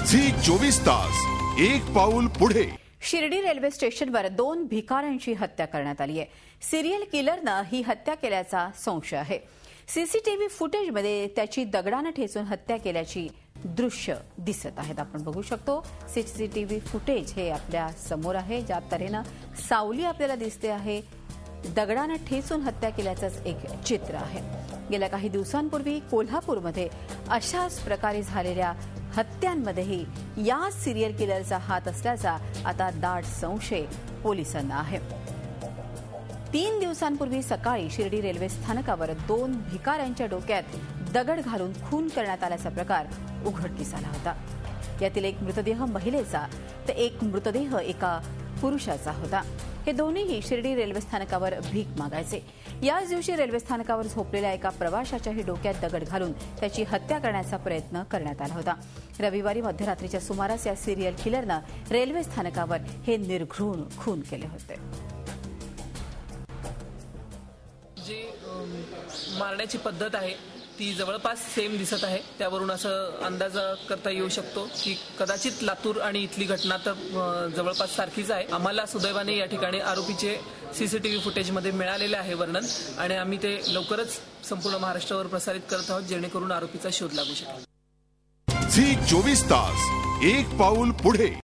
Zee 24 तास एक पाऊल पुढे। शिर्डी रेल्वे स्टेशनवर 2 भिकाऱ्यांची हत्या करण्यात आली आहे। सिरियल किलरनं ही हत्या केल्याचा संशय आहे। सीसीटीव्ही फुटेजमध्ये त्याची दगडाने ठेचून हत्या केल्याची दृश्य दिसत आहेत। आपण बघू शकतो सीसीटीव्ही फुटेज हे आपल्या समोर आहे। ज्या तऱ्हेने सावली आपल्याला दिसते आहे, दगडाने ठेचून हत्या केल्याचंच एक चित्र आहे। गेल्या काही दिवसांपूर्वी कोल्हापूरमध्ये अशाच प्रकारे झालेल्या हत्यांमध्येही या सिरियल किलरचा हात असल्याचा आता दाट संशय पोलिसांना आहे। 3 दिवसांपूर्वी सकाळी शिर्डी रेल्वे स्थानकावर 2 भिकाऱ्यांच्या डोक्यात दगड घालून खून करण्यात आल्याचा प्रकार उघडकीस आला होता। यातील एक मृतदेह महिलेचा तर एक मृतदेह एका पुरुषाचा होता। हे दोन्हीही शिर्डी रेल्वे स्थानकावर भीक मागायचे। याच दिवशी रेल्वे स्थानकावर झोपलेल्या एका प्रवाशाच्याही डोक्यात दगड घालून त्याची हत्या करण्याचा प्रयत्न करण्यात आला होता। रविवारी मध्यरात्रीच्या सुमारास या सिरियल किलरनं रेल्वे स्थानकावर हे निर्घृण खून केले होते। जे मारण्याची पद्धत आहे ती जवळपास सेम दिसत आहे। त्यावरून असं अंदाज करता येऊ शकतो की कदाचित लातूर आणि इथली घटना तर जवळपास सारखीच आहे। आम्हाला सुदैवाने या ठिकाणी आरोपीचे सीसीटीव्ही फुटेजमध्ये मिळालेले आहे वर्णन, आणि आम्ही ते लवकरच संपूर्ण महाराष्ट्रावर प्रसारित करत आहोत जेणेकरून आरोपीचा शोध लागू शकेल। झी 24 तास एक पाऊल पुढे।